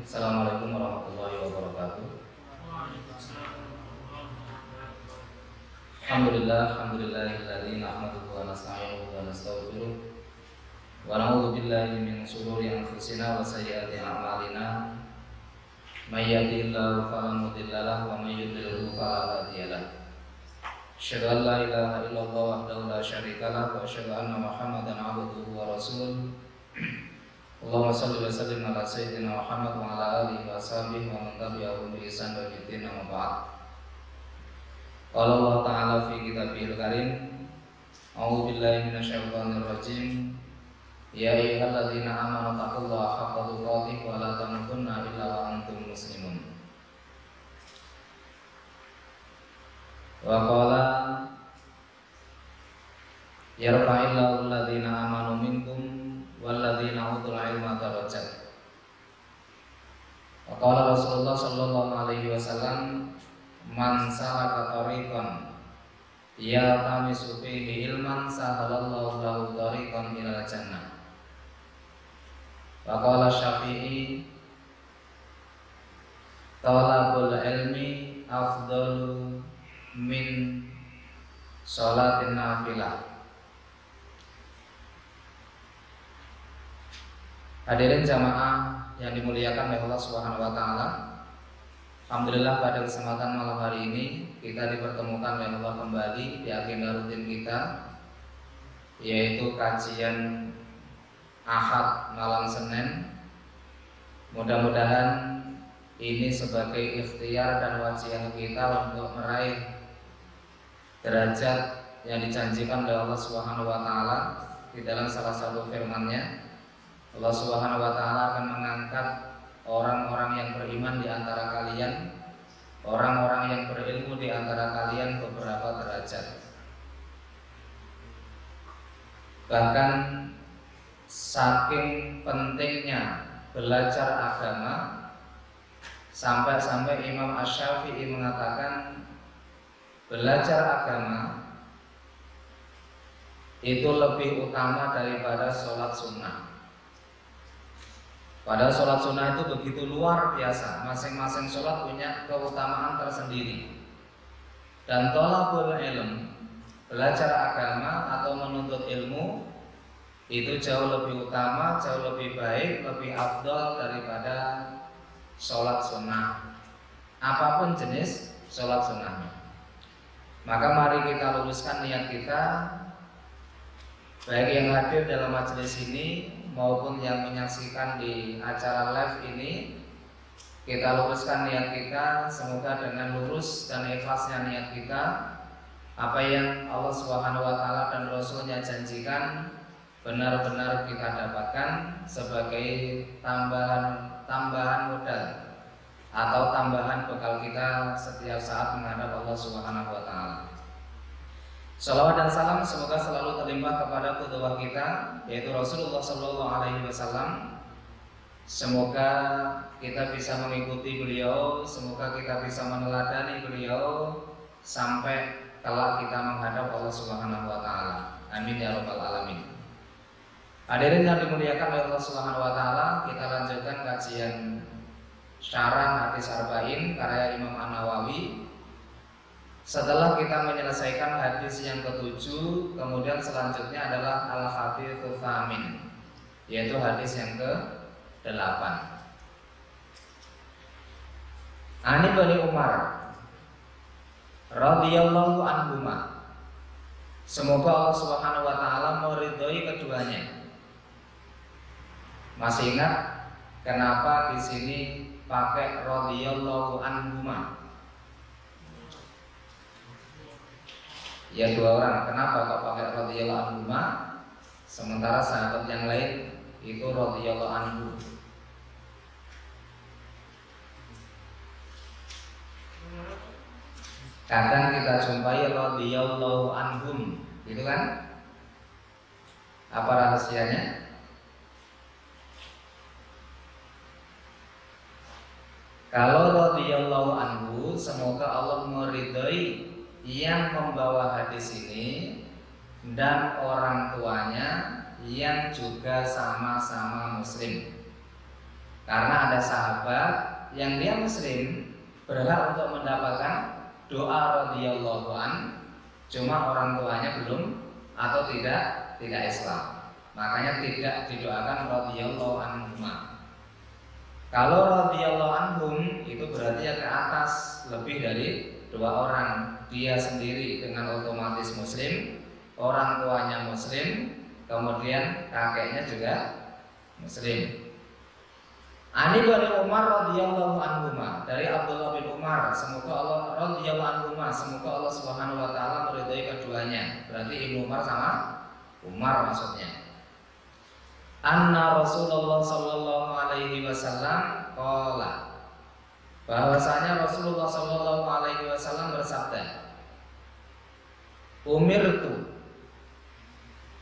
Assalamualaikum warahmatullahi wabarakatuh. Alhamdulillahilladzi nahmaduhu wa nasta'inuhu wa nastaghfiruh wa na'udzu billahi min shururi anfusina wa sayyiati a'malina. May yahdihillahu fala mudilla lahu wa may yudlilhu fala hadiya lahu. Asyhadu an la ilaha illallah wahdahu la syarika lahu wa asyhadu anna Muhammadan 'abduhu wa rasuluh. Allahumma shalli wa sallim ala sayyidina Muhammad wa ala alihi wa sahbihi wa man tabi'ahum bi ihsan ila yaumil amma ba'd. Qala Allah ta'ala fi kitabihil karim, a'udzu billahi minasyaitonir rajim. Ya ayyuhalladzina amanu taqullaha haqqa tuqatih wa la tamutunna illa wa antum muslimun. Wa qala yarfa'illahu alladzina amanu minkum walladzina utul ilma darajat. Wa qala Rasulullah sallallahu alaihi wasallam, man salaka tariqan yaltamisu fihi ilman sahalallahu lahu tariqan ilal jannah. Wa qala Syafi'i, talabul ilmi afdalu min sholatin nafilah. Hadirin jamaah yang dimuliakan oleh Allah Subhanahu wa taala. Alhamdulillah pada kesempatan malam hari ini kita dipertemukan oleh Allah kembali di agenda rutin kita, yaitu kajian Ahad malam Senin. Mudah-mudahan ini sebagai ikhtiar dan wajian kita untuk meraih derajat yang dijanjikan oleh Allah Subhanahu wa taala di dalam salah satu firman-Nya. Allah Subhanahu wa taala akan mengangkat orang-orang yang beriman di antara kalian, orang-orang yang berilmu di antara kalian beberapa derajat. Bahkan saking pentingnya belajar agama, sampai-sampai Imam Asy-Syafi'i mengatakan belajar agama itu lebih utama daripada sholat sunnah. Padahal sholat sunnah itu begitu luar biasa, masing-masing sholat punya keutamaan tersendiri. Dan thalabul ilm, belajar agama atau menuntut ilmu, itu jauh lebih utama, jauh lebih baik, lebih afdal daripada sholat sunnah, apapun jenis sholat sunnahnya. Maka mari kita luruskan niat kita, baik yang hadir dalam majelis ini maupun yang menyaksikan di acara live ini. Kita luruskan niat kita, semoga dengan lurus dan ikhlasnya niat kita, apa yang Allah Subhanahu wa taala dan Rasul-Nya janjikan benar-benar kita dapatkan sebagai tambahan modal atau tambahan bekal kita setiap saat menghadap Allah Subhanahu wa taala. Salawat dan salam semoga selalu terlimpah kepada qudwah kita, yaitu Rasulullah sallallahu alaihi wasallam. Semoga kita bisa mengikuti beliau, semoga kita bisa meneladani beliau sampai kelak kita menghadap Allah Subhanahu wa taala. Amin ya rabbal alamin. Hadirin yang dimuliakan oleh Allah Subhanahu wa taala, kita lanjutkan kajian syarah hadis arba'in karya Imam An-Nawawi. Setelah kita menyelesaikan hadis yang ke-7, kemudian selanjutnya adalah al-hadits tsamin, yaitu hadis yang ke-8. Ani Bani Umar radhiyallahu anhuma, semoga Allah Subhanahu wa taala meridhoi keduanya. Masih ingat kenapa di sini pakai radhiyallahu anhuma? Ya dua orang, kenapa kok pakai radhiyallahu anhuma sementara sahabat yang lain itu radhiyallahu anhu? Kadang kita jumpai radhiyallahu anhum, gitu kan? Apa rahasianya? Kalau radhiyallahu anhu, semoga Allah meridhai yang membawa hadis ini dan orang tuanya yang juga sama-sama muslim. Karena ada sahabat yang dia muslim berhak untuk mendapatkan doa radhiyallahu an, cuma orang tuanya belum atau tidak Islam. Makanya tidak didoakan radhiyallahu anhuma. Kalau radhiyallahu anhum itu berarti ya ke atas lebih dari 2 orang. Dia sendiri dengan otomatis muslim, orang tuanya muslim, kemudian kakeknya juga muslim. Ani bin Umar radhiyallahu anhuma, dari Abdullah bin Umar, semoga Allah radhiyallahu anhuma, semoga Allah Subhanahu wa taala meridhai keduanya. Berarti Ibnu Umar sama Umar maksudnya. Anna Rasulullah sallallahu alaihi wasallam qala, bahwasanya Rasulullah sallallahu alaihi wasallam bersabda, umirtu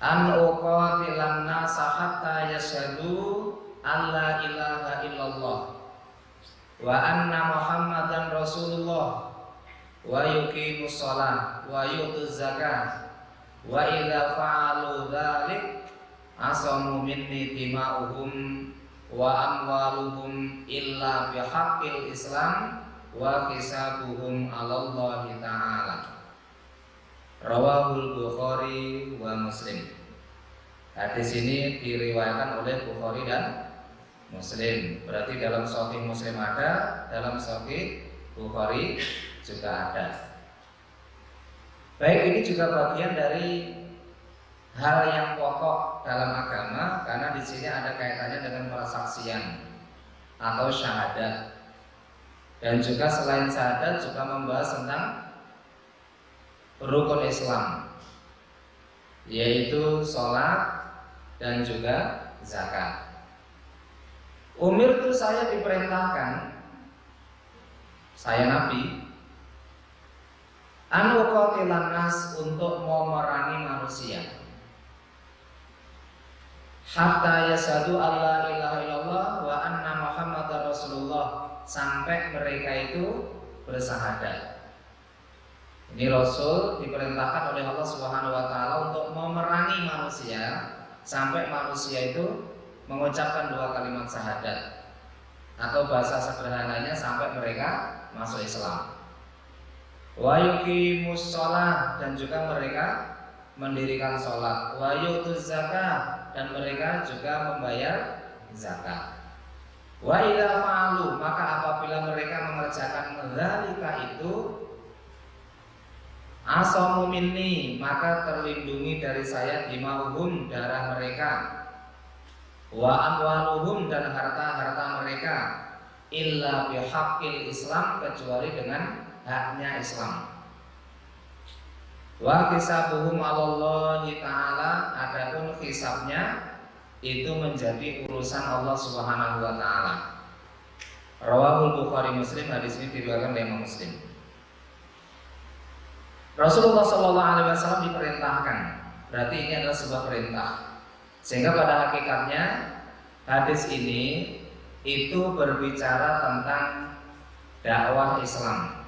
an uqatilan nasa hatta yashhadu alla ilaha illallah wa anna Muhammadan Rasulullah wa yuqimus shalah wa yutuz zakah wa idza fa'alu dzalik asamu minni dima'uhum wa amwaluhum illa bihaqqil Islam wa hisabuhum 'alallahi ta'ala. Rawahul Bukhari wa Muslim. Hadis ini diriwayatkan oleh Bukhari dan Muslim. Berarti dalam Sahih Muslim ada, dalam Sahih Bukhari juga ada. Baik, ini juga bagian dari hal yang pokok dalam agama, karena di sini ada kaitannya dengan persaksian atau syahadat. Dan juga selain syahadat juga membahas tentang rukun Islam, yaitu sholat dan juga zakat. Umir itu saya diperintahkan, saya Nabi, an uqatilan nas, untuk memerangi manusia, hatta yashhadu alla ilaha illallah wa anna Muhammadar Rasulullah, sampai mereka itu bersahadat. Ini Rasul diperintahkan oleh Allah Subhanahu wa taala untuk memerangi manusia sampai manusia itu mengucapkan 2 kalimat syahadat, atau bahasa sederhananya sampai mereka masuk Islam. Wa yuqimus shalah, dan juga mereka mendirikan sholat. Wa yutuz zakah, dan mereka juga membayar zakat. Wa idza fa'alu, maka apabila mereka mengerjakan dzalika itu, asamu minni, maka terlindungi dari saya dimauhum, darah mereka, wa amwaluhum, dan harta-harta mereka, illa bihaqqil Islam, kecuali dengan haknya Islam. Wa hisabuhum 'alallahi ta'ala, adapun hisabnya itu menjadi urusan Allah Subhanahu wa taala. Rawahul Bukhari Muslim, hadis ini diriwayatkan oleh Imam Muslim. Rasulullah sallallahu alaihi wasallam diperintahkan, berarti ini adalah sebuah perintah. Sehingga pada hakikatnya hadis ini itu berbicara tentang dakwah Islam.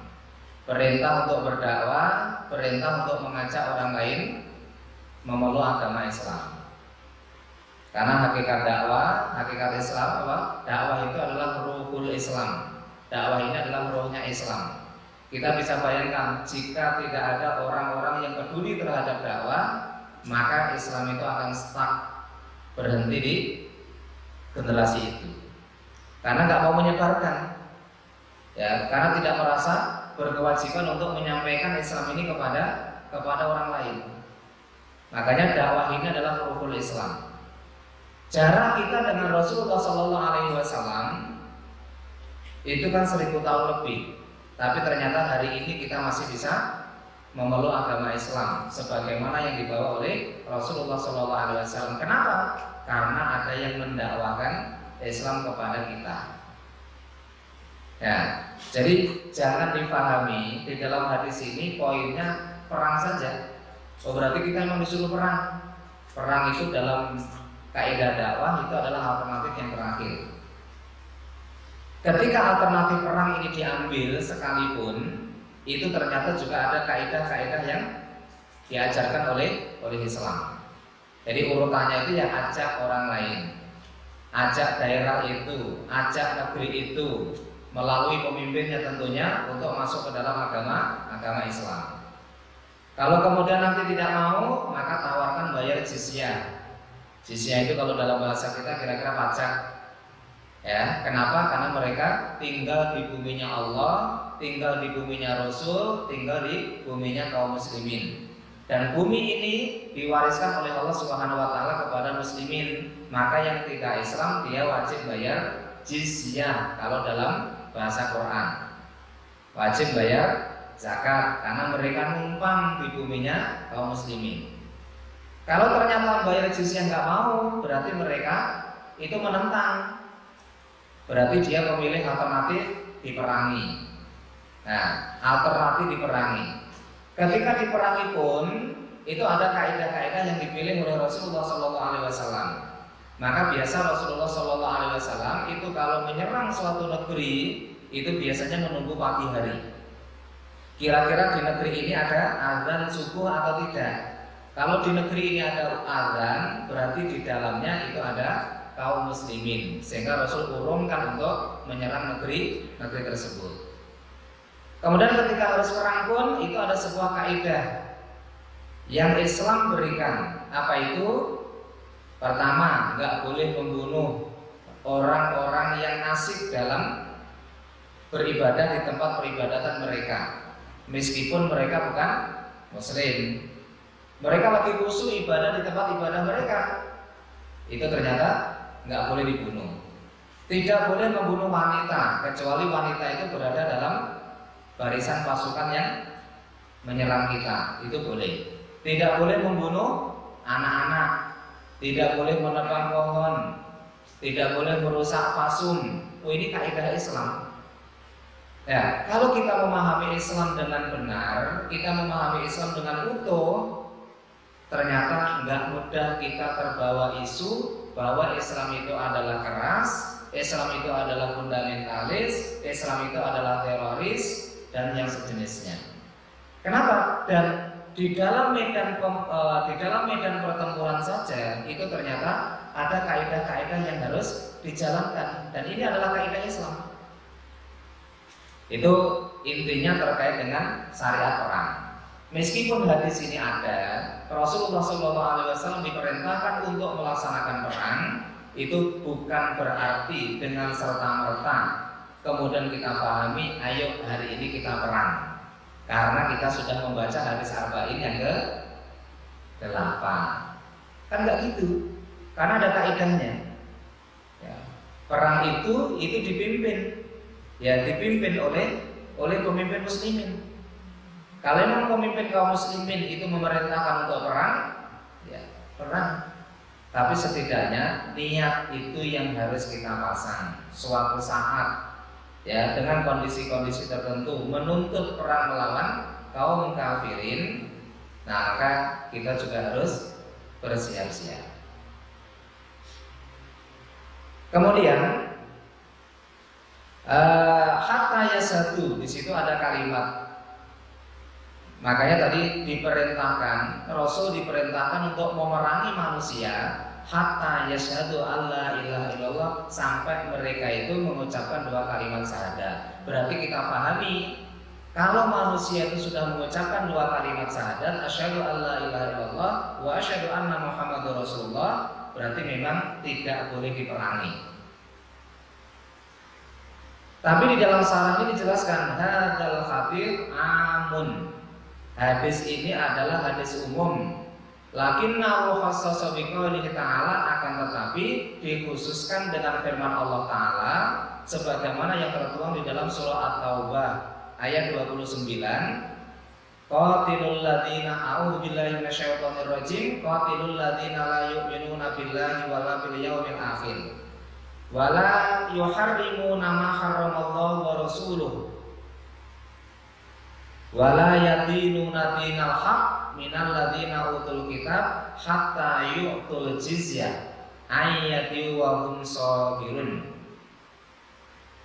Perintah untuk berdakwah, perintah untuk mengajak orang lain memeluk agama Islam. Karena hakikat dakwah, hakikat Islam apa? Dakwah itu adalah ruhul Islam. Dakwah ini adalah ruhnya Islam. Kita bisa bayangkan, jika tidak ada orang-orang yang peduli terhadap dakwah, maka Islam itu akan stuck, berhenti di generasi itu. Karena nggak mau menyebarkan, ya, karena tidak merasa berkewajiban untuk menyampaikan Islam ini kepada orang lain. Makanya dakwah ini adalah ruhul Islam. Jarak kita dengan Rasulullah SAW itu kan 1000 tahun lebih. Tapi ternyata hari ini kita masih bisa memeluk agama Islam sebagaimana yang dibawa oleh Rasulullah SAW. Kenapa? Karena ada yang mendakwakan Islam kepada kita. Ya, jadi jangan dipahami di dalam hadis ini poinnya perang saja. Oh, berarti kita memang disuruh perang. Perang itu dalam kaidah dakwah itu adalah alternatif yang terakhir. Ketika alternatif perang ini diambil sekalipun, itu ternyata juga ada kaidah-kaidah yang diajarkan oleh Islam. Jadi urutannya itu yang ajak orang lain. ajak daerah itu, ajak negeri itu melalui pemimpinnya tentunya untuk masuk ke dalam agama Islam. Kalau kemudian nanti tidak mau, maka tawarkan bayar jizyah. Jizyah itu kalau dalam bahasa kita kira-kira pajak. Ya, kenapa? Karena mereka tinggal di buminya Allah, tinggal di buminya Rasul, tinggal di buminya kaum muslimin. Dan bumi ini diwariskan oleh Allah Subhanahu wa taala kepada muslimin. Maka yang tidak Islam dia wajib bayar jizyah kalau dalam bahasa Quran. Wajib bayar zakat karena mereka numpang di buminya kaum muslimin. Kalau ternyata bayar jizyah nggak mau, berarti mereka itu menentang. Berarti dia memilih alternatif diperangi. Nah, alternatif diperangi. Ketika diperangi pun itu ada kaidah-kaidah yang dipilih oleh Rasulullah SAW. Maka biasa Rasulullah SAW itu kalau menyerang suatu negeri itu biasanya menunggu pagi hari. Kira-kira di negeri ini ada azan subuh atau tidak? Kalau di negeri ini ada azan, berarti di dalamnya itu ada kaum muslimin, sehingga Rasul urungkan untuk menyerang negeri tersebut. Kemudian ketika harus perang pun itu ada sebuah kaidah yang Islam berikan. Apa itu? Pertama, nggak boleh membunuh orang-orang yang asik dalam beribadah di tempat peribadatan mereka, meskipun mereka bukan muslim. Mereka lagi khusyuk ibadah di tempat ibadah mereka, itu ternyata nggak boleh dibunuh. Tidak boleh membunuh wanita, kecuali wanita itu berada dalam barisan pasukan yang menyerang kita, itu boleh. Tidak boleh membunuh anak-anak, tidak boleh menebang pohon, tidak boleh merusak fasum. Ini kaidah Islam. Ya, kalau kita memahami Islam dengan benar, kita memahami Islam dengan utuh, ternyata nggak mudah kita terbawa isu bahwa Islam itu adalah keras, Islam itu adalah fundamentalis, Islam itu adalah teroris dan yang sejenisnya. Kenapa? Dan di dalam medan pertempuran saja itu ternyata ada kaidah-kaidah yang harus dijalankan, dan ini adalah kaidah Islam. Itu intinya terkait dengan syariat perang. Meskipun hadis ini ada, Rasulullah SAW diperintahkan untuk melaksanakan perang, itu bukan berarti dengan serta-merta kemudian kita pahami, ayo hari ini kita perang. Karena kita sudah membaca hadis arba'in yang ke-8. Kan nggak gitu. Karena ada kaidahnya. Ya. Perang itu dipimpin. Ya, dipimpin oleh pemimpin muslimin. Kalau memang pemimpin kaum muslimin itu memerintahkan untuk perang, ya perang. Tapi setidaknya niat itu yang harus kita pasang. Suatu saat, ya, dengan kondisi-kondisi tertentu menuntut perang melawan kaum kafirin, nah maka kita juga harus bersiap-siap. Kemudian hatta yasadu, di situ ada kalimat. Makanya tadi diperintahkan, Rasul diperintahkan untuk memerangi manusia hatta yashhadu alla ilaha illallah, sampai mereka itu mengucapkan dua kalimat syahadat. Berarti kita pahami, kalau manusia itu sudah mengucapkan dua kalimat syahadat, asyhadu alla ilaha illallah wa asyhadu anna muhammadur rasulullah, berarti memang tidak boleh diperangi. Tapi di dalam syarah ini dijelaskan hadzal khabir amun. Hadis ini adalah hadis umum. Lakinnahu khassasa biqoulihi ta'ala, akan tetapi dikhususkan dengan firman Allah Ta'ala sebagaimana yang tertuang di dalam surah At-Taubah ayat 29. Qatilul ladzina a'udzu billahi minasyaitonir rajim, qatilul ladzina la yu'minuna billahi wala bil yaumil akhir wala yuharrimuna ma harramallahu wa rasuluhu wala yadinuna dinal haq minal ladzina utul kitab hatta yu'tul jizyah ayyati wa hum shagirun.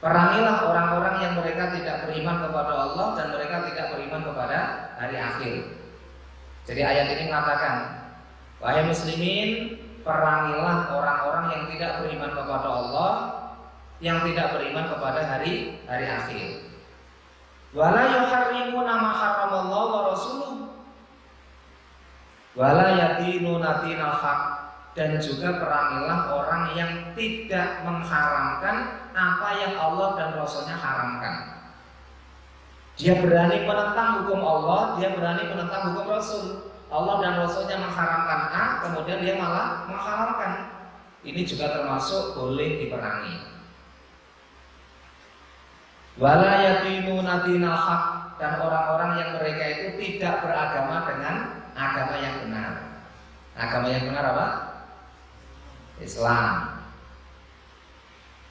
Perangilah orang-orang yang mereka tidak beriman kepada Allah dan mereka tidak beriman kepada hari akhir. Jadi ayat ini mengatakan, wahai muslimin, perangilah orang-orang yang tidak beriman kepada Allah, yang tidak beriman kepada hari akhir. Wala yuharrimuna ma haramallahu wa rasuluh wala yadinuna dinal haq, dan juga perangilah orang yang tidak mengharamkan apa yang Allah dan Rasulnya haramkan. Dia berani menentang hukum Allah, dia berani menentang hukum Rasul. Allah dan Rasulnya mengharamkan A, kemudian dia malah mengharamkan. Ini juga termasuk boleh diperangi. Wala yadinuna dinal haq, dan orang-orang yang mereka itu tidak beragama dengan agama yang benar. Agama yang benar apa? Islam.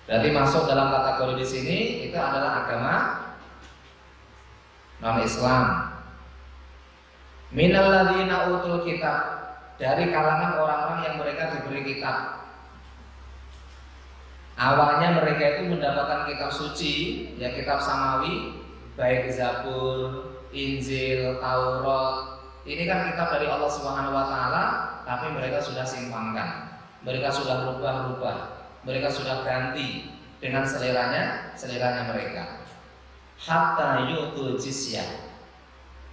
Berarti masuk dalam kategori di sini itu adalah agama non-Islam. Minal ladzina utul kitab, dari kalangan orang-orang yang mereka diberi kitab. Awalnya mereka itu mendapatkan kitab suci, ya kitab samawi, baik Zabur, Injil, Taurat. Ini kan kitab dari Allah Subhanahu wa taala, tapi mereka sudah simpangkan. Mereka sudah rubah-rubah. Mereka sudah ganti dengan seleranya mereka. Hatta yutul jizyah,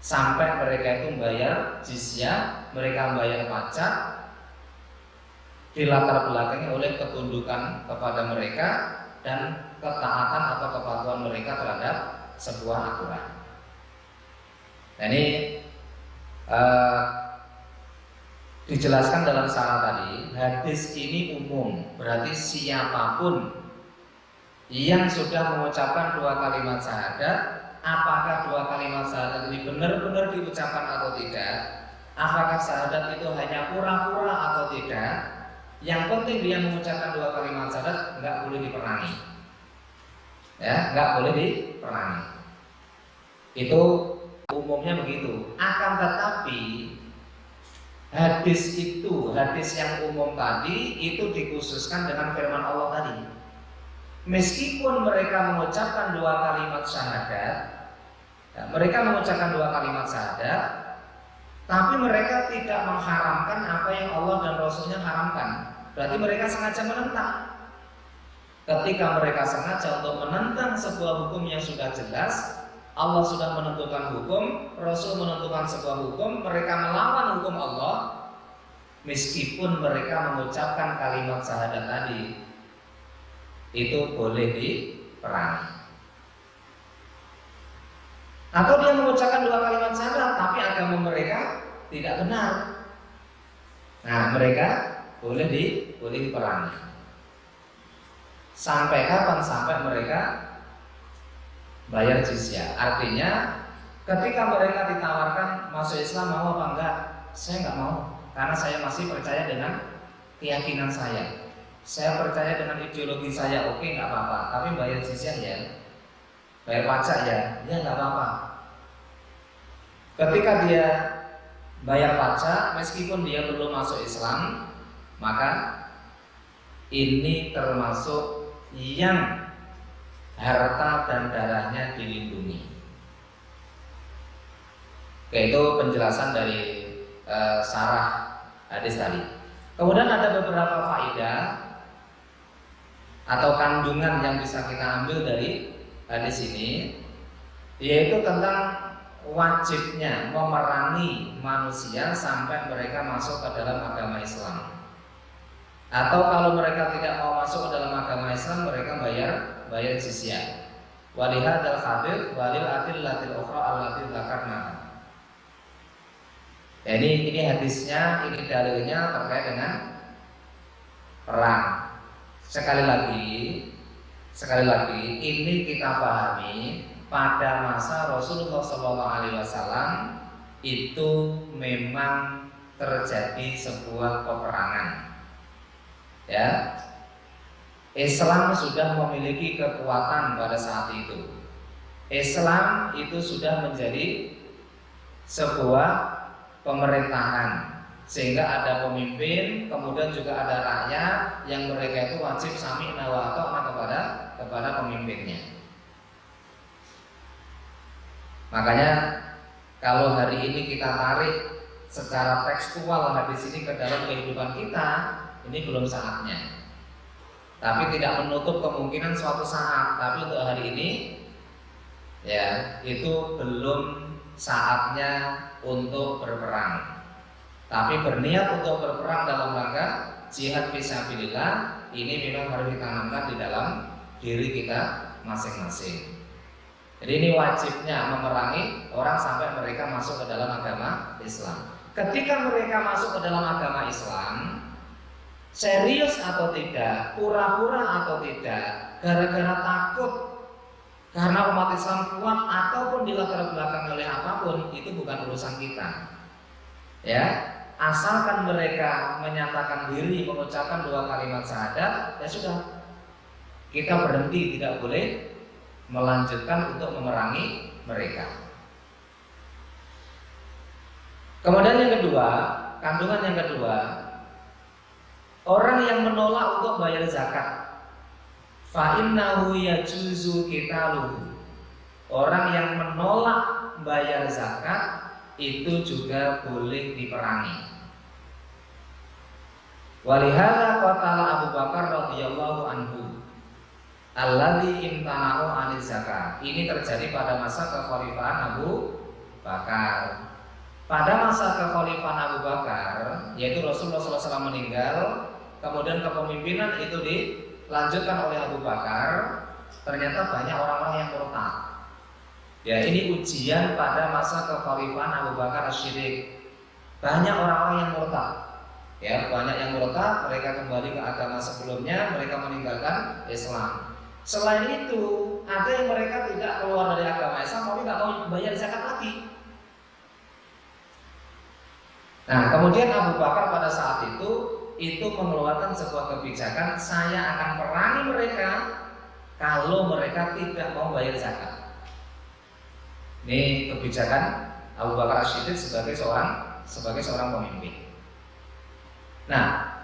sampai mereka itu membayar jizyah, mereka membayar pajak, dilatar belakangi oleh ketundukan kepada mereka dan ketaatan atau kepatuhan mereka terhadap sebuah aturan. Nah, ini dijelaskan dalam syarat tadi. Hadis ini umum, berarti siapapun yang sudah mengucapkan dua kalimat syahadat, apakah dua kalimat syahadat ini benar-benar diucapkan atau tidak, apakah syahadat itu hanya pura-pura atau tidak, yang penting dia mengucapkan dua kalimat syahadat, nggak boleh diperangi. Ya, nggak boleh diperangi. Itu umumnya begitu. Akan tetapi hadis yang umum tadi itu dikhususkan dengan firman Allah tadi. Meskipun mereka mengucapkan dua kalimat syahadat, tapi mereka tidak mengharamkan apa yang Allah dan Rasulnya haramkan. Berarti mereka sengaja menentang. Ketika mereka sengaja untuk menentang sebuah hukum yang sudah jelas, Allah sudah menentukan hukum, Rasul menentukan sebuah hukum, mereka melawan hukum Allah, meskipun mereka mengucapkan kalimat syahadat tadi, itu boleh diperangi. Atau dia mengucapkan dua kalimat syahadat, tapi agama mereka tidak benar. Nah, mereka boleh diperangi. Sampai kapan? Sampai mereka bayar jizyah. Artinya ketika mereka ditawarkan masuk Islam, mau apa enggak? Saya enggak mau, karena saya masih percaya dengan keyakinan saya. Saya percaya dengan ideologi saya. Oke, enggak apa-apa, tapi bayar jizyah ya, bayar pajak ya, ya enggak apa-apa. Ketika dia bayar pajak, meskipun dia belum masuk Islam, maka ini termasuk yang harta dan darahnya dilindungi. Oke, itu penjelasan dari syarah hadis tadi. Kemudian ada beberapa faedah atau kandungan yang bisa kita ambil dari hadis ini, yaitu tentang wajibnya memerangi manusia sampai mereka masuk ke dalam agama Islam. Atau kalau mereka tidak mau masuk ke dalam agama Islam, mereka bayar jizyah. Walihadzal khabir walil adillatil ukhra allati dzakarna. Ini hadisnya, ini dalilnya terkait dengan perang. Sekali lagi ini kita pahami pada masa Rasulullah SAW itu memang terjadi sebuah peperangan. Ya, Islam sudah memiliki kekuatan pada saat itu. Islam itu sudah menjadi sebuah pemerintahan, sehingga ada pemimpin, kemudian juga ada rakyat yang mereka itu wajib sami'na wa ata'na kepada pemimpinnya. Makanya kalau hari ini kita tarik secara tekstual hadis ini ke dalam kehidupan kita, ini belum saatnya. Tapi tidak menutup kemungkinan suatu saat. Tapi untuk hari ini, ya itu belum saatnya untuk berperang. Tapi berniat untuk berperang dalam rangka jihad fisabilillah, ini memang harus ditanamkan di dalam diri kita masing-masing. Jadi ini wajibnya memerangi orang sampai mereka masuk ke dalam agama Islam. Ketika mereka masuk ke dalam agama Islam, serius atau tidak, pura-pura atau tidak, gara-gara takut karena umat Islam kuat ataupun dilatar belakangi oleh apapun, itu bukan urusan kita. Ya, asalkan mereka menyatakan diri, mengucapkan 2 kalimat syahadat, ya sudah, kita berhenti, tidak boleh melanjutkan untuk memerangi mereka. Kemudian yang kedua, kandungan yang kedua, orang yang menolak untuk bayar zakat, fa innahu yajuzu qitaluhu. Orang yang menolak bayar zakat itu juga boleh diperangi. Walihada qatala Abu Bakar radhiyallahu anhu alladzi imtanahu aniz zakat. Ini terjadi pada masa kekhalifahan Abu Bakar. Pada masa kekhalifahan Abu Bakar, yaitu Rasulullah SAW meninggal, kemudian kepemimpinan itu dilanjutkan oleh Abu Bakar. Ternyata banyak orang-orang yang murtad. Ya, ini ujian pada masa kekhalifahan Abu Bakar As-Siddiq. Banyak orang-orang yang murtad. Ya, banyak yang murtad, mereka kembali ke agama sebelumnya, mereka meninggalkan Islam. Selain itu, ada yang mereka tidak keluar dari agama Islam, tapi tidak mau bayar zakat lagi. Nah, kemudian Abu Bakar pada saat itu mengeluarkan sebuah kebijakan, saya akan perangi mereka kalau mereka tidak mau bayar zakat. Ini kebijakan Abu Bakar As-Siddiq sebagai seorang pemimpin. Nah,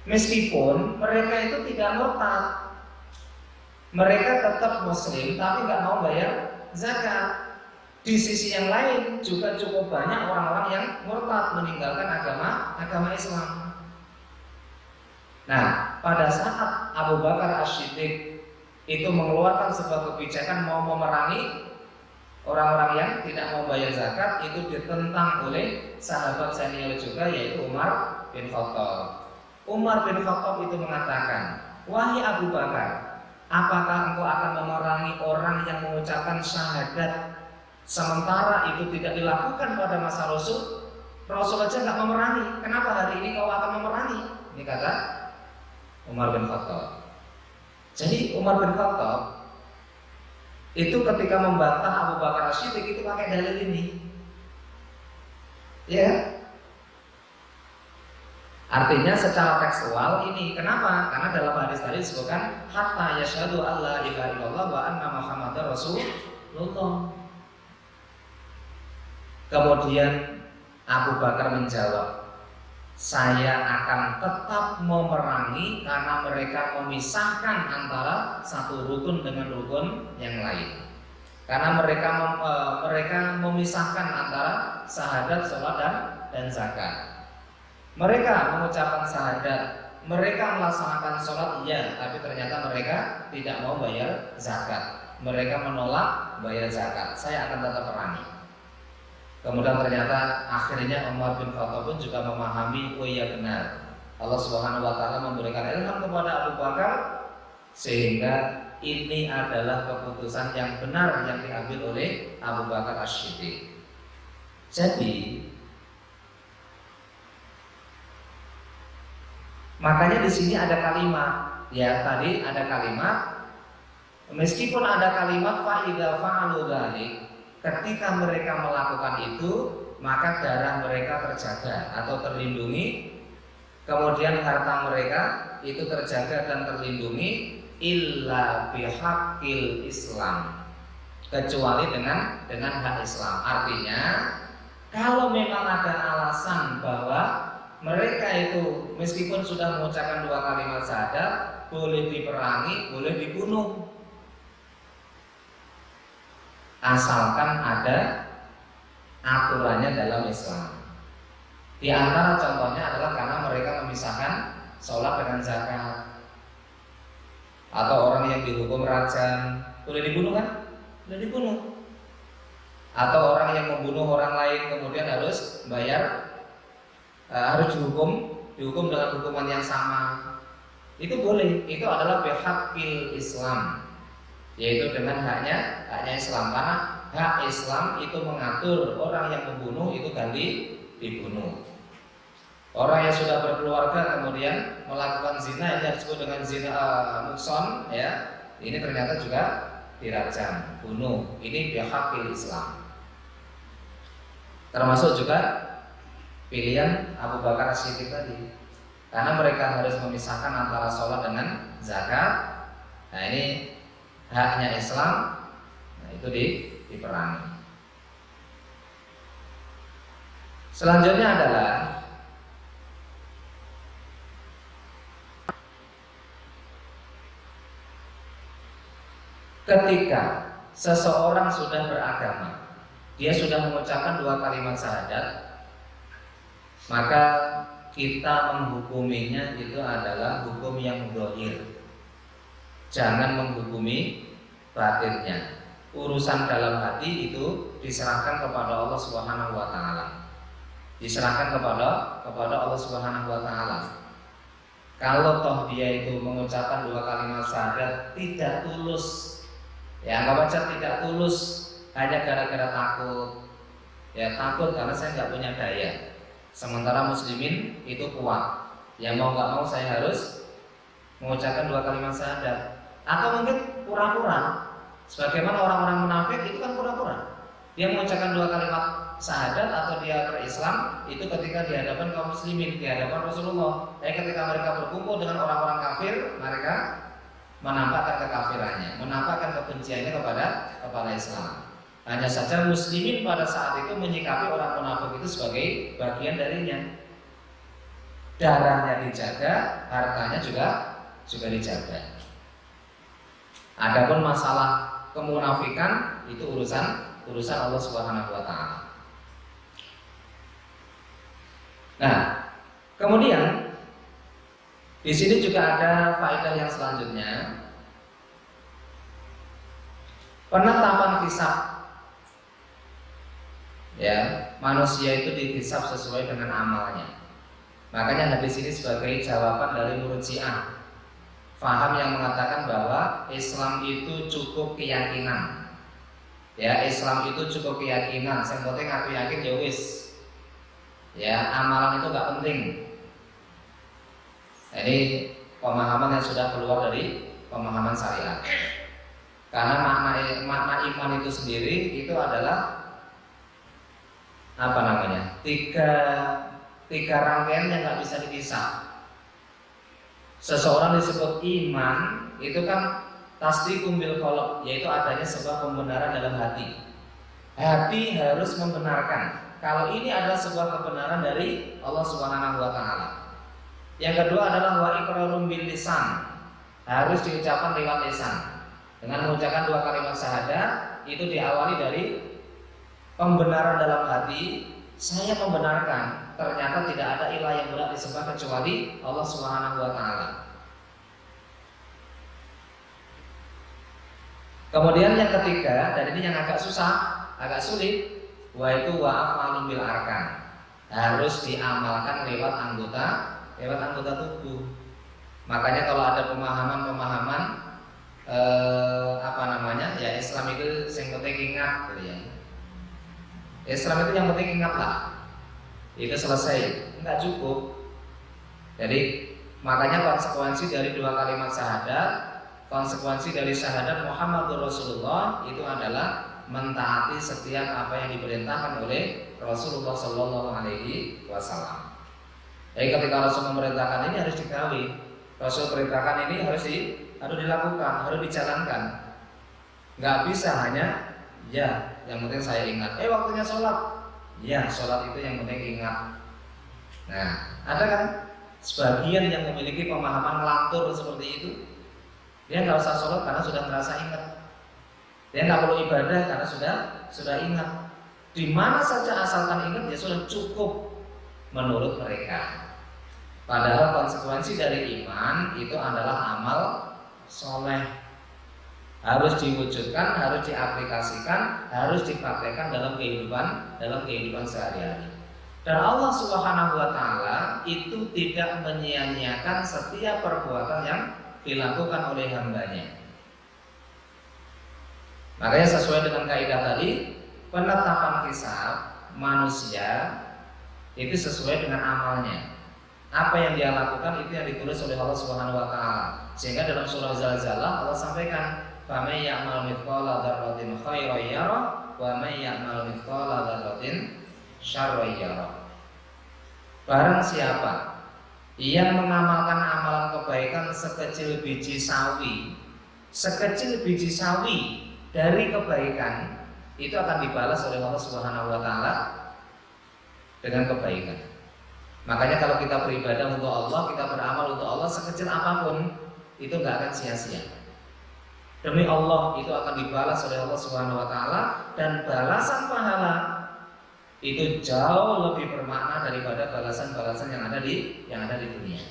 meskipun mereka itu tidak murtad, mereka tetap muslim tapi nggak mau bayar zakat. Di sisi yang lain juga cukup banyak orang-orang yang murtad, meninggalkan agama Islam. Nah, pada saat Abu Bakar As-Siddiq itu mengeluarkan sebuah kebijakan mau memerangi orang-orang yang tidak mau bayar zakat, itu ditentang oleh sahabat senior juga, yaitu Umar bin Khattab. Umar bin Khattab itu mengatakan, wahai Abu Bakar, apakah engkau akan memerangi orang yang mengucapkan syahadat sementara itu tidak dilakukan pada masa Rasul? Rasul aja nggak memerangi, kenapa hari ini kau akan memerangi? Ini kata Umar bin Khattab. Jadi Umar bin Khattab itu ketika membantah Abu Bakar As-Siddiq itu pakai dalil ini. Ya. Artinya secara tekstual ini, kenapa? Karena dalam hadis tadi disebutkan hatta yasyhadu alla ilaha illallah wa anna muhammadar rasulullah. Kemudian Abu Bakar menjawab, saya akan tetap memerangi karena mereka memisahkan antara satu rukun dengan rukun yang lain. Karena mereka memisahkan antara syahadat, sholat dan zakat. Mereka mengucapkan syahadat, mereka melaksanakan sholat, iya, tapi ternyata mereka tidak mau bayar zakat. Mereka menolak bayar zakat. Saya akan tetap perangi. Kemudian ternyata akhirnya Umar bin Khattab pun juga memahami, oh iya benar, Allah Subhanahu wa taala memberikan ilham kepada Abu Bakar sehingga ini adalah keputusan yang benar yang diambil oleh Abu Bakar As-Siddiq. Jadi makanya di sini ada kalimat, ya tadi ada kalimat, meskipun ada kalimat fa idza fa'alu dzalik, ketika mereka melakukan itu, maka darah mereka terjaga atau terlindungi, kemudian harta mereka itu terjaga dan terlindungi, illa bihaqqil Islam, kecuali dengan hak Islam. Artinya, kalau memang ada alasan bahwa mereka itu meskipun sudah mengucapkan 2 kalimat syahadat, boleh diperangi, boleh dibunuh, asalkan ada aturannya dalam Islam. Di antara contohnya adalah karena mereka memisahkan sholat dengan zakat. Atau orang yang dihukum rajam, boleh dibunuh kan? Boleh dibunuh. Atau orang yang membunuh orang lain kemudian harus bayar, harus dihukum dengan hukuman yang sama. Itu boleh. Itu adalah bihaqqil Islam, yaitu dengan haknya Islam. Karena hak Islam itu mengatur orang yang membunuh itu ganti dibunuh. Orang yang sudah berkeluarga kemudian melakukan zina, ini disebut dengan zina mukson, ya, ini ternyata juga dirajam, bunuh. Ini bihaqqil Islam. Termasuk juga pilihan Abu Bakar As-Siddiq tadi, karena mereka harus memisahkan antara sholat dengan zakat. Nah ini haknya Islam, nah itu diperangi. Selanjutnya adalah ketika seseorang sudah beragama, dia sudah mengucapkan 2 kalimat syahadat, maka kita menghukuminya itu adalah hukum yang zahir. Jangan menghukumi batinnya. Urusan dalam hati itu diserahkan kepada Allah Subhanahu wa taala. Diserahkan kepada Allah Subhanahu wa taala. Kalau toh dia itu mengucapkan 2 kalimat syahadat tidak tulus, ya nggak baca tidak tulus hanya gara-gara takut, ya takut karena saya nggak punya daya. Sementara muslimin itu kuat, ya mau nggak mau saya harus mengucapkan 2 kalimat syahadat. Atau mungkin pura-pura, sebagaimana orang-orang munafik itu kan pura-pura. Dia mengucapkan 2 kalimat syahadat atau dia berislam itu ketika di hadapan kaum muslimin, di hadapan Rasulullah. Tapi ketika mereka berkumpul dengan orang-orang kafir, mereka menampakkan kekafirannya, menampakkan kebenciannya kepada Islam. Hanya saja muslimin pada saat itu menyikapi orang munafik itu sebagai bagian darinya. Darahnya dijaga, hartanya juga dijaga. Adapun masalah kemunafikan itu urusan Allah Subhanahu wa taala. Nah, kemudian di sini juga ada faedah yang selanjutnya. Penetapan hisab. Ya, manusia itu dihisab sesuai dengan amalnya. Makanya hadis ini sebagai jawaban dari Murji'ah, faham yang mengatakan bahwa Islam itu cukup keyakinan. Ya, Islam itu cukup keyakinan. Yang penting aku yakin ya wis. Ya, amalan itu nggak penting. Ini pemahaman yang sudah keluar dari pemahaman syariat. Karena makna iman itu sendiri itu adalah apa namanya? Tiga rangkaian yang nggak bisa dipisah. Seseorang disebut iman itu kan tasdiqum bil qalb, yaitu adanya sebuah pembenaran dalam hati. Hati harus membenarkan kalau ini adalah sebuah kebenaran dari Allah Subhanahu wa taala. Yang kedua adalah wa iqrarun bil lisan, harus diucapkan lewat lisan. Dengan mengucapkan 2 kalimat syahadat itu diawali dari pembenaran dalam hati. Saya membenarkan ternyata tidak ada ilah yang berhak disembah kecuali Allah Subhanahu wa taala. Kemudian yang ketiga, dan ini yang agak susah, agak sulit, wa itu wa af'alun bil arkan. Harus diamalkan lewat anggota tubuh. Makanya kalau ada pemahaman apa namanya? Ya Islam itu yang penting ingat gitu ya. Islam itu yang penting ingatlah. Itu selesai, enggak cukup. Jadi makanya konsekuensi dari 2 kalimat syahadat, konsekuensi dari syahadat Muhammadur Rasulullah itu adalah mentaati setiap apa yang diperintahkan oleh Rasulullah Shallallahu Alaihi Wasallam. Jadi ketika Rasul memerintahkan ini harus digawi. Rasul perintahkan ini harus dilakukan, harus dijalankan. Nggak bisa hanya ya, yang penting saya ingat. Waktunya sholat. Ya, sholat itu yang penting ingat. Nah, ada kan sebagian yang memiliki pemahaman ngelantur seperti itu. Dia nggak usah sholat karena sudah merasa ingat. Dia nggak perlu ibadah karena sudah ingat. Di mana saja asalkan ingat ya sudah cukup menurut mereka. Padahal konsekuensi dari iman itu adalah amal soleh. Harus diwujudkan, harus diaplikasikan, harus dipraktekkan dalam kehidupan sehari-hari. Dan Allah Subhanahu wa taala itu tidak menyia-nyiakan setiap perbuatan yang dilakukan oleh hambanya. Makanya sesuai dengan kaidah tadi, penetapan hisab manusia itu sesuai dengan amalnya. Apa yang dia lakukan itu yang ditulis oleh Allah Subhanahu wa taala. Sehingga dalam surah Zalzalah Allah sampaikan, "Faman ya'mal mithqala dzarratin khairan yarah wa man ya'mal mithqala dzarratin syarran yarah." Barang siapa yang mengamalkan amalan kebaikan sekecil biji sawi dari kebaikan, itu akan dibalas oleh Allah Subhanahu wa taala dengan kebaikan. Makanya kalau kita beribadah untuk Allah, kita beramal untuk Allah sekecil apapun, itu nggak akan sia-sia. Demi Allah itu akan dibalas oleh Allah Subhanahu wa taala, dan balasan pahala itu jauh lebih bermakna daripada balasan-balasan yang ada di dunia.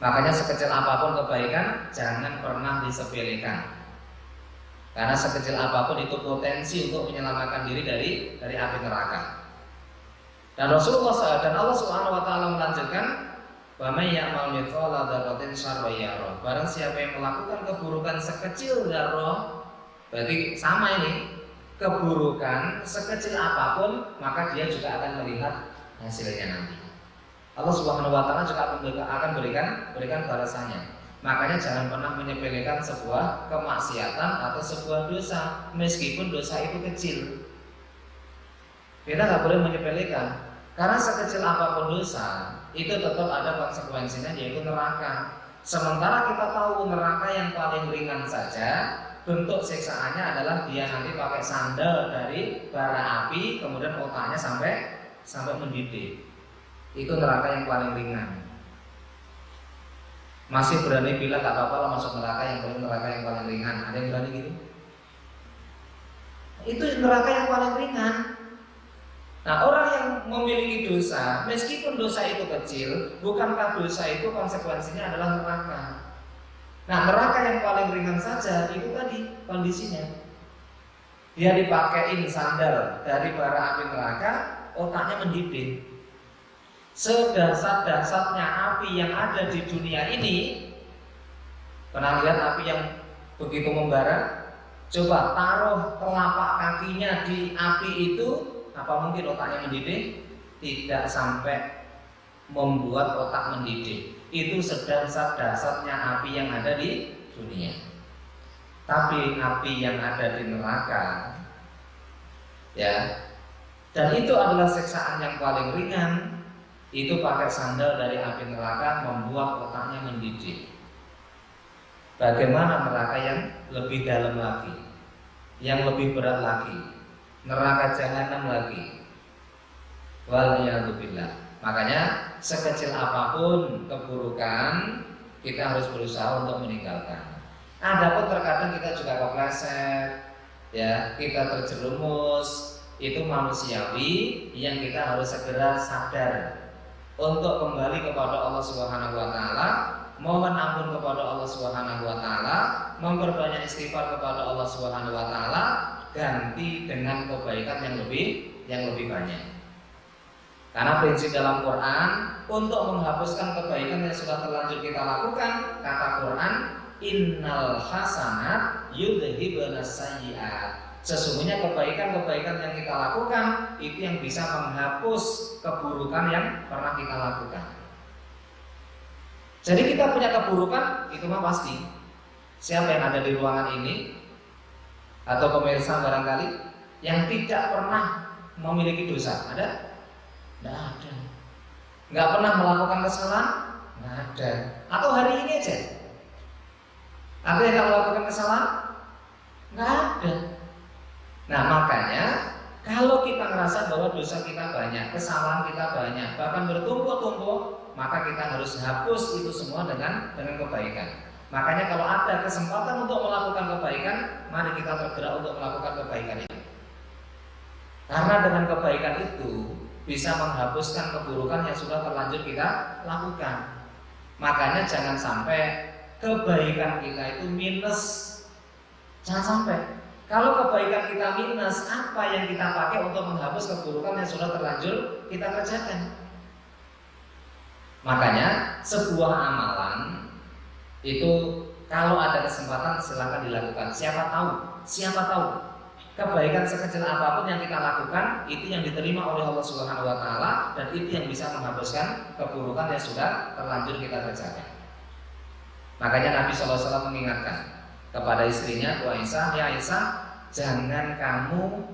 Makanya sekecil apapun kebaikan jangan pernah disepelekan. Karena sekecil apapun itu potensi untuk menyelamatkan diri dari api neraka. Dan Rasulullah SAW dan Allah Subhanahu wa taala melanjutkan, "Wa may ya'mal mithqala dzarratin syarran yarah." Barang siapa yang melakukan keburukan sekecil dzarrah, berarti sama ini, keburukan sekecil apapun, maka dia juga akan melihat hasilnya nanti. Allah Subhanahu wa taala juga akan berikan balasannya. Makanya jangan pernah menyepelekan sebuah kemaksiatan atau sebuah dosa, meskipun dosa itu kecil. Kita nggak boleh menyepelekan, karena sekecil apapun dosa itu tetap ada konsekuensinya, yaitu neraka. Sementara kita tahu neraka yang paling ringan saja bentuk siksaannya adalah dia nanti pakai sandal dari bara api, kemudian otaknya sampai mendidih. Itu neraka yang paling ringan. Masih berani bilang nggak apa-apa lah masuk neraka yang paling ringan. Ada yang berani gitu? Itu neraka yang paling ringan. Nah, orang yang memiliki dosa, meskipun dosa itu kecil, bukankah dosa itu konsekuensinya adalah neraka? Nah, neraka yang paling ringan saja itu tadi kondisinya. Dia dipakein sandal dari bara api neraka, otaknya mendidih. Sedahsyat-dahsyatnya api yang ada di dunia ini, pernah lihat api yang begitu membara? Coba taruh telapak kakinya di api itu, apa mungkin otaknya mendidih? Tidak sampai membuat otak mendidih. Itu sedahsyat-dahsyatnya api yang ada di dunia. Tapi api yang ada di neraka, ya, dan itu adalah siksaan yang paling ringan. Itu pakai sandal dari api neraka membuat otaknya mendidih. Bagaimana neraka yang lebih dalam lagi, yang lebih berat lagi, neraka jahanam lagi. Waliyadzubillah. Makanya sekecil apapun keburukan, kita harus berusaha untuk meninggalkan. Adapun terkadang kita juga kepleset, ya, kita terjerumus, itu manusiawi yang kita harus segera sadar untuk kembali kepada Allah Subhanahu wa taala, mohon ampun kepada Allah Subhanahu wa taala, memperbanyak istighfar kepada Allah Subhanahu wa taala, ganti dengan kebaikan yang lebih banyak. Karena prinsip dalam Quran untuk menghapuskan kebaikan yang sudah terlanjur kita lakukan, kata Quran, innal hasanat yudhibunas sayyi'at. Sesungguhnya kebaikan-kebaikan yang kita lakukan itu yang bisa menghapus keburukan yang pernah kita lakukan. Jadi kita punya keburukan, itu mah pasti. Siapa yang ada di ruangan ini atau pemirsa barangkali yang tidak pernah memiliki dosa? Ada? Tidak ada. Nggak pernah melakukan kesalahan? Nggak ada. Atau hari ini aja? Ada yang nggak melakukan kesalahan? Nggak ada. Nah, makanya kalau kita ngerasa bahwa dosa kita banyak, kesalahan kita banyak, bahkan bertumpuk-tumpuk, maka kita harus hapus itu semua dengan kebaikan. Makanya kalau ada kesempatan untuk melakukan kebaikan, mari kita tergerak untuk melakukan kebaikan itu. Karena dengan kebaikan itu bisa menghapuskan keburukan yang sudah terlanjur kita lakukan. Makanya jangan sampai kebaikan kita itu minus. Jangan sampai. Kalau kebaikan kita minus, apa yang kita pakai untuk menghapus keburukan yang sudah terlanjur kita kerjakan? Makanya sebuah amalan itu kalau ada kesempatan silakan dilakukan. Siapa tahu kebaikan sekecil apapun yang kita lakukan itu yang diterima oleh Allah Subhanahu wa taala dan itu yang bisa menghapuskan keburukan yang sudah terlanjur kita kerjakan. Makanya Nabi SAW mengingatkan kepada istrinya, Bu Aisyah, ya Aisyah, jangan kamu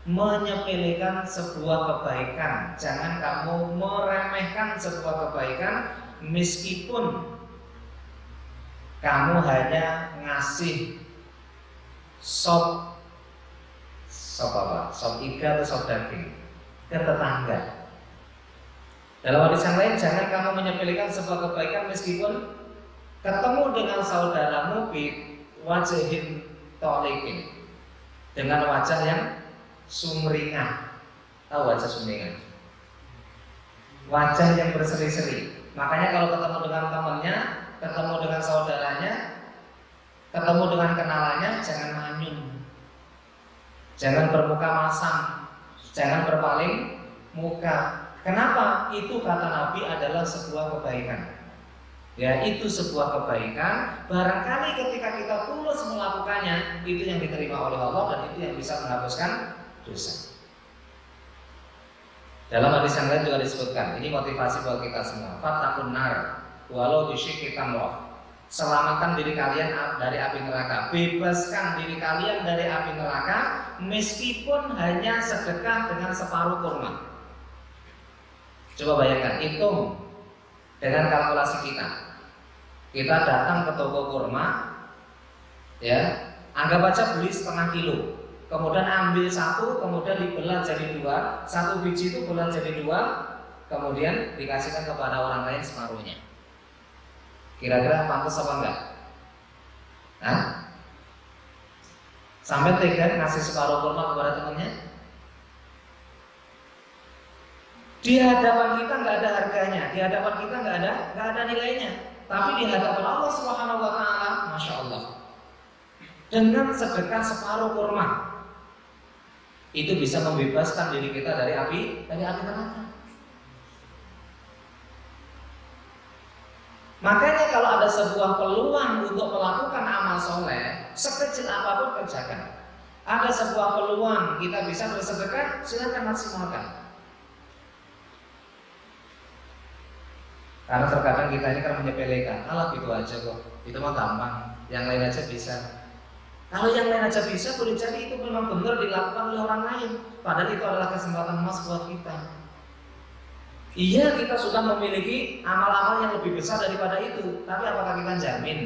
menyepelekan sebuah kebaikan, jangan kamu meremehkan sebuah kebaikan meskipun kamu hanya ngasih sop iga atau sop daging ke tetangga. Dalam hadis yang lain, jangan kamu menyepelekan sebuah kebaikan meskipun ketemu dengan saudaramu bi wajahin tolikin, dengan wajah yang sumringah. Tahu wajah sumringah? Wajah yang berseri-seri. Makanya kalau ketemu dengan temannya, ketemu dengan saudaranya, ketemu dengan kenalannya, jangan manyun, jangan bermuka masam, jangan berpaling muka. Kenapa? Itu kata Nabi adalah sebuah kebaikan. Ya, itu sebuah kebaikan. Barangkali ketika kita tulus melakukannya, itu yang diterima oleh Allah dan itu yang bisa menghapuskan dosa. Dalam hadis yang lain juga disebutkan, ini motivasi buat kita semua. Fattaqun nar walau bisyikki tamrah. Selamatkan diri kalian dari api neraka. Bebaskan diri kalian dari api neraka meskipun hanya sedekah dengan separuh kurma. Coba bayangkan, hitung dengan kalkulasi kita. Kita datang ke toko kurma, ya, anggap aja beli setengah kilo, kemudian ambil satu, kemudian dibelah jadi dua, satu biji itu belah jadi dua, kemudian dikasihkan kepada orang lain separuhnya. Kira-kira pantas apa enggak? Hah? Sampai tega ngasih separuh kurma kepada temannya? Di hadapan kita nggak ada harganya, di hadapan kita nggak ada nilainya. Tapi di hadapan Allah Subhanahu wa taala, Masya Allah, dengan sedekah separuh kurma itu bisa membebaskan diri kita dari api neraka. Makanya kalau ada sebuah peluang untuk melakukan amal soleh, sekecil apapun kerjakan. Ada sebuah peluang kita bisa bersedekah, silakan maksimalkan. Karena terkadang kita ini kan menyepelekan, alah gitu aja kok, itu mah gampang, yang lain aja bisa. Kalau yang lain aja bisa, boleh jadi itu memang benar dilakukan oleh orang lain. Padahal itu adalah kesempatan emas buat kita. Iya, kita sudah memiliki amal-amal yang lebih besar daripada itu. Tapi apakah kita jamin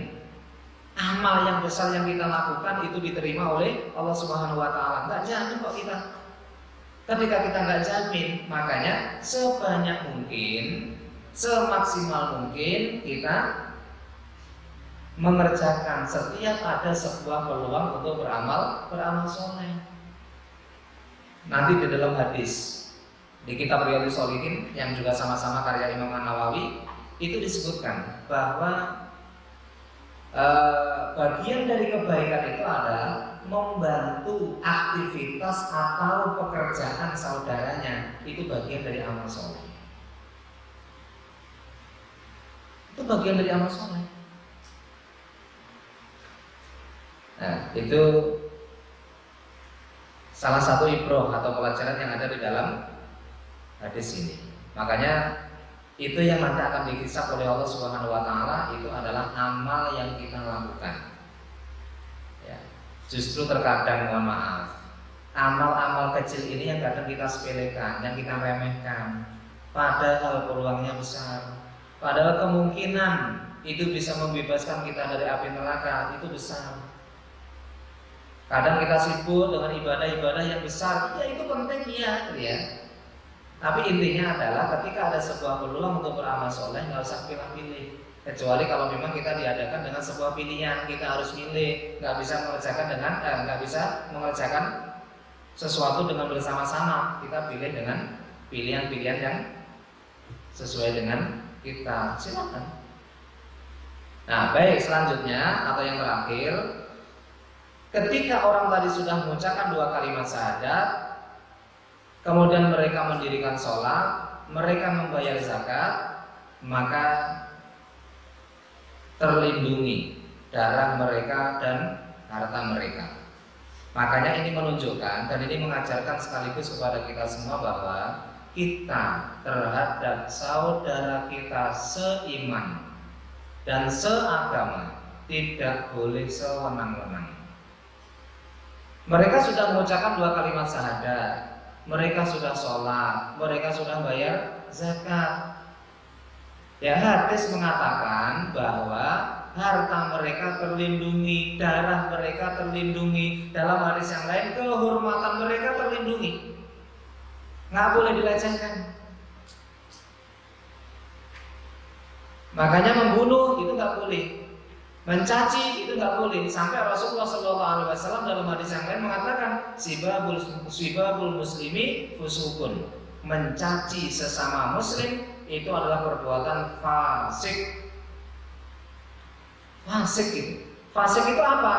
amal yang besar yang kita lakukan itu diterima oleh Allah Subhanahu wa taala? Enggak jamin kok kita. Ketika kita enggak jamin, makanya sebanyak mungkin, semaksimal mungkin kita mengerjakan setiap ada sebuah peluang untuk beramal soleh. Nanti di dalam hadis di kitab Riyadhus Shalihin yang juga sama-sama karya Imam An-Nawawi itu disebutkan bahwa bagian dari kebaikan itu adalah membantu aktivitas atau pekerjaan saudaranya, itu bagian dari amal soleh. Itu bagian dari amal soleh. Nah, itu salah satu ibroh atau pelajaran yang ada di dalam hadis ini. Makanya itu yang nanti akan dihisab oleh Allah Subhanahu wa taala itu adalah amal yang kita lakukan. Ya. Justru terkadang, mohon maaf, amal-amal kecil ini yang kadang kita sepelekan, yang kita remehkan, padahal peluangnya besar. Padahal kemungkinan itu bisa membebaskan kita dari api neraka, itu besar. Kadang kita sibuk dengan ibadah-ibadah yang besar, ya itu penting ya, gitu ya. Tapi intinya adalah ketika ada sebuah peluang untuk beramal soleh, nggak usah pilih-pilih. Kecuali kalau memang kita diadakan dengan sebuah pilihan, kita harus milih, nggak bisa mengerjakan sesuatu dengan bersama-sama. Kita pilih dengan pilihan-pilihan yang sesuai dengan kita, silakan. Nah, baik, selanjutnya atau yang terakhir, ketika orang tadi sudah mengucapkan 2 kalimat syahadat, kemudian mereka mendirikan sholat, mereka membayar zakat, maka terlindungi darah mereka dan harta mereka. Makanya ini menunjukkan dan ini mengajarkan sekaligus kepada kita semua bahwa kita terhadap saudara kita seiman dan seagama tidak boleh sewenang-wenang. Mereka sudah mengucapkan 2 kalimat syahadat, mereka sudah sholat, mereka sudah bayar zakat. Ya, hadis mengatakan bahwa harta mereka terlindungi, darah mereka terlindungi. Dalam hadis yang lain, kehormatan mereka terlindungi, nggak boleh dilecehkan. Makanya membunuh itu nggak boleh, mencaci itu nggak boleh. Sampai Rasulullah SAW dalam hadis yang lain mengatakan, sibabul muslimi fusukun, mencaci sesama muslim itu adalah perbuatan fasik. Fasik itu apa?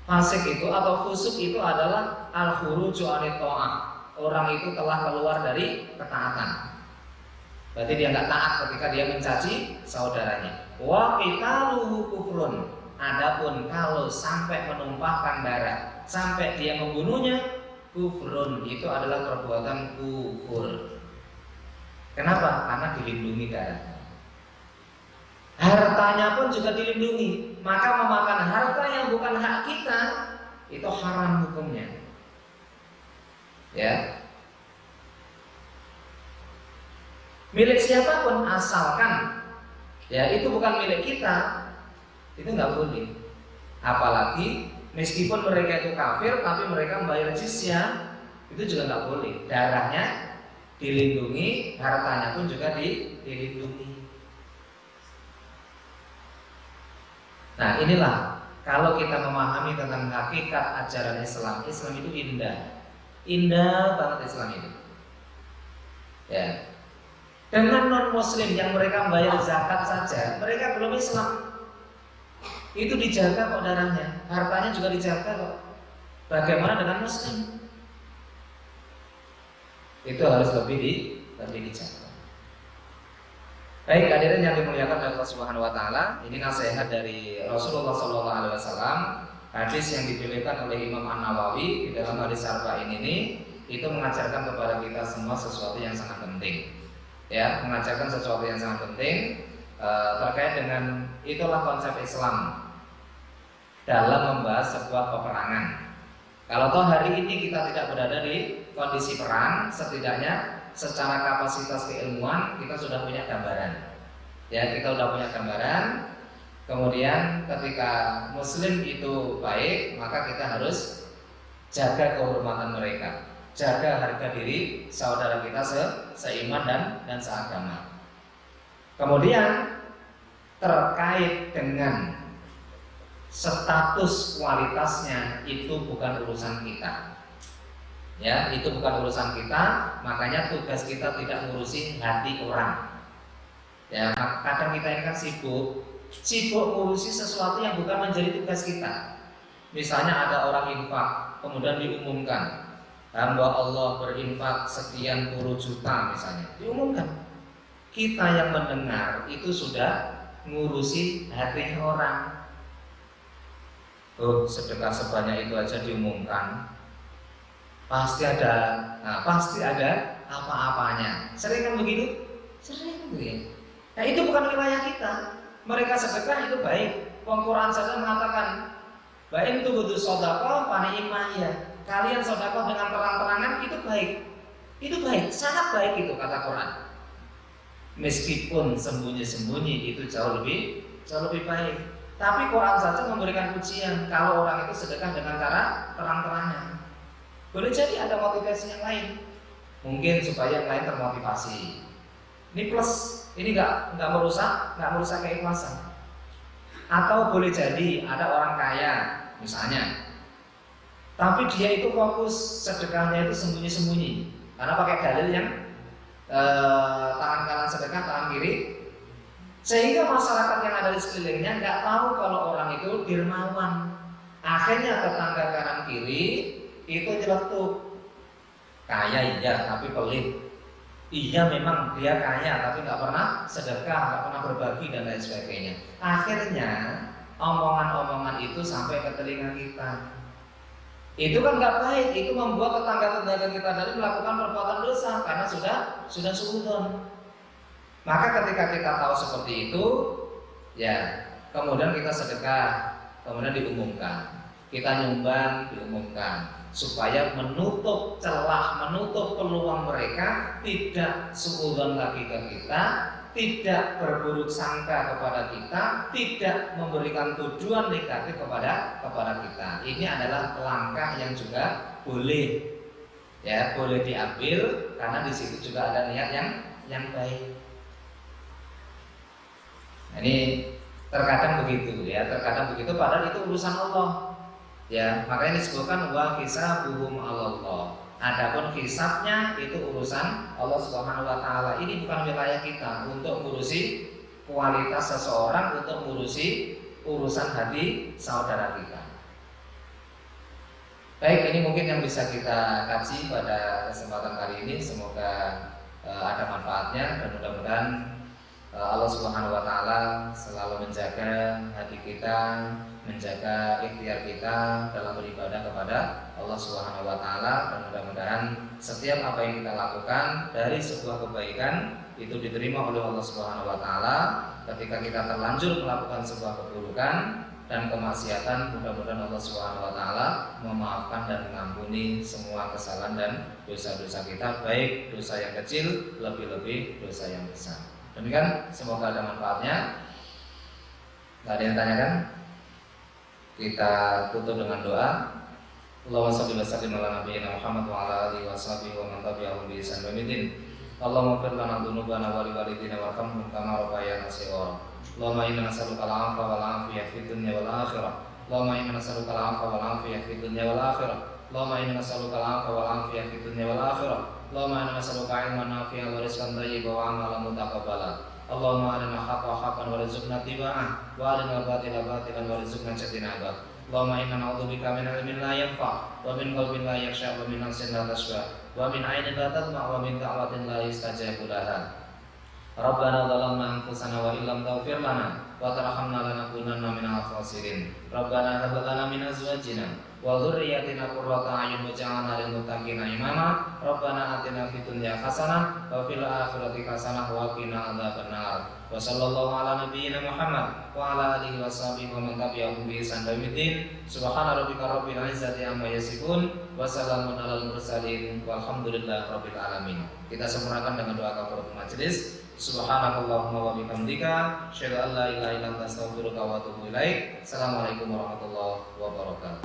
Fasik itu atau fusuk itu adalah al-khuruju anit ta'ah. Orang itu telah keluar dari ketaatan. Berarti dia nggak taat ketika dia mencaci saudaranya. Wa qitaluhu kufrun. Adapun kalau sampai menumpahkan darah, sampai dia membunuhnya, kufrun, itu adalah perbuatan kufur. Kenapa? Karena dilindungi darahnya. Hartanya pun juga dilindungi. Maka memakan harta yang bukan hak kita itu haram hukumnya. Ya. Milik siapapun asalkan ya itu bukan milik kita, itu nggak boleh. Apalagi meskipun mereka itu kafir tapi mereka membayar jizyah, itu juga nggak boleh. Darahnya dilindungi, hartanya pun juga dilindungi. Nah, inilah kalau kita memahami tentang hakikat ajaran Islam. Islam itu indah banget Islam itu. Ya. Dengan non-muslim yang mereka membayar zakat saja, mereka belum Islam. Itu dijaga kok darahnya, hartanya juga dijaga kok. Bagaimana dengan muslim? Itu harus lebih dijaga. Baik, hadirin yang dimuliakan oleh Allah Subhanahu wa taala, ini nasihat dari Rasulullah sallallahu alaihi wasallam, hadis yang dipilihkan oleh Imam An-Nawawi di dalam hadis Arba'in ini, itu mengajarkan kepada kita semua sesuatu yang sangat penting. Ya, mengajarkan sesuatu yang sangat penting terkait dengan itulah konsep Islam dalam membahas sebuah peperangan. Kalau toh hari ini kita tidak berada di kondisi perang, setidaknya secara kapasitas keilmuan kita sudah punya gambaran. Ya, kita sudah punya gambaran. Kemudian ketika muslim itu baik, maka kita harus jaga kehormatan mereka, jaga harga diri saudara kita seiman dan seagama. Kemudian terkait dengan status kualitasnya itu bukan urusan kita. Ya, itu bukan urusan kita, makanya tugas kita tidak ngurusi hati orang. Ya, kadang kita ini kan sibuk ngurusi sesuatu yang bukan menjadi tugas kita. Misalnya ada orang infak, kemudian diumumkan hamba Allah berinfak sekian puluh juta misalnya, diumumkan. Kita yang mendengar itu sudah ngurusi hati orang. Oh, sedekah sebanyak itu aja diumumkan, pasti ada apa-apanya. Sering kan begitu? Sering begitu. Nah, itu bukan wilayah kita. Mereka sedekah itu baik. Al-Quran saja mengatakan, "Baik itu butuh sedekah, fani'imah ya." Kalian sedekah dengan terang-terangan itu baik. Itu baik, sangat baik itu kata Quran. Meskipun sembunyi-sembunyi itu jauh lebih baik. Tapi Quran saja memberikan pujian kalau orang itu sedekah dengan cara terang-terangan. Boleh jadi ada motivasi yang lain, mungkin supaya yang lain termotivasi. Ini plus, ini nggak merusak keikhlasan. Atau boleh jadi ada orang kaya misalnya, tapi dia itu fokus sedekahnya itu sembunyi-sembunyi. Karena pakai dalil yang tangan kanan sedekah, tangan kiri, sehingga masyarakat yang ada di sekelilingnya nggak tahu kalau orang itu dermawan. Akhirnya tetangga kanan kiri itu nyeletuk, kaya iya tapi pelit, iya memang dia kaya tapi nggak pernah sedekah, nggak pernah berbagi dan lain sebagainya. Akhirnya omongan-omongan itu sampai ke telinga kita. Itu kan nggak baik, itu membuat tetangga-tetangga kita tadi melakukan perbuatan dosa karena sudah suudzon. Maka ketika kita tahu seperti itu, ya kemudian kita sedekah, kemudian diumumkan, kita nyumbang diumumkan, supaya menutup celah, menutup peluang mereka tidak suudzon lagi ke kita, tidak berburuk sangka kepada kita, tidak memberikan tujuan negatif kepada kita. Ini adalah langkah yang juga boleh, ya boleh diambil karena di situ juga ada niat yang baik. Nah, ini terkadang begitu, ya terkadang begitu, padahal itu urusan Allah, ya makanya disebutkan wa hisabuhum Allah. Adapun hisabnya itu urusan Allah Subhanahu wa taala. Ini bukan wilayah kita untuk ngurusi kualitas seseorang, untuk ngurusi urusan hati saudara kita. Baik, ini mungkin yang bisa kita kaji pada kesempatan kali ini. Semoga ada manfaatnya dan mudah-mudahan Allah Subhanahu wa taala selalu menjaga hati kita, menjaga ikhtiar kita dalam beribadah kepada Allah Subhanahu wa taala, dan mudah-mudahan setiap apa yang kita lakukan dari sebuah kebaikan itu diterima oleh Allah Subhanahu wa taala. Ketika kita terlanjur melakukan sebuah keburukan dan kemaksiatan, mudah-mudahan Allah Subhanahu wa taala memaafkan dan mengampuni semua kesalahan dan dosa-dosa kita, baik dosa yang kecil lebih-lebih dosa yang besar. Demikian, semoga ada manfaatnya. Gak ada yang tanyakan? Kita tutup dengan doa. Allahumma shalli wa sallim ala nabiyyina Muhammad wa ala alihi wa sahbihi wa man tabi'ahum bi ihsan ila yaumil din. Allahumma ighfir lana dzunubana wa li walidina warhamhum kama rabbayana shighara. Allahumma inna nas'aluka al-'afwa wal 'afiyah fid dunya wal akhirah. Allahumma inna nas'aluka al-'afwa wal 'afiyah fid dunya wal akhirah. Allahumma inna nas'aluka al-'afwa wal 'afiyah fid dunya wal akhirah. Allahumma inna nas'aluka 'ilman nafi'an wa rizqan thayyiban wa 'amalan mutaqabbalan. Allahumma arina haqqa haqqan warzuqna ittiba'ah wa arina batila batilan warzuqna ijtinabah. Allahumma inna na'udzubika min 'ilmin la yanfa' wa min qalbin la yakhsha wa min nafsin la tashba wa min 'ainin la tadma' wa min da'watin la yustajabu laha. Rabbana zalamna anfusana wa illam taghfir lana wa tarhamna lanakunanna minal khasirin. Rabbana hab lana min azwajina wa dzurriyyatina qurrata a'yun waj'alna lil muttaqina imama. Rabbana atina fid dunya hasanah wa fil akhirati hasanah wa qina adzabannar. Wa sallallahu ala nabiyyina Muhammad wa ala alihi washabihi wa man tabi'ahum bi ihsan ila yaumil. Subhana rabbika rabbil izzati amma yasifun wa salamun alal mursalin walhamdulillahi rabbil alamin. Kita sempurnakan dengan doa kafaratul majelis. Subhanakallahumma wa bihamdika asyhadu an la ilaha illa anta astaghfiruka wa atubu ilaik. Assalamualaikum warahmatullahi wabarakatuh.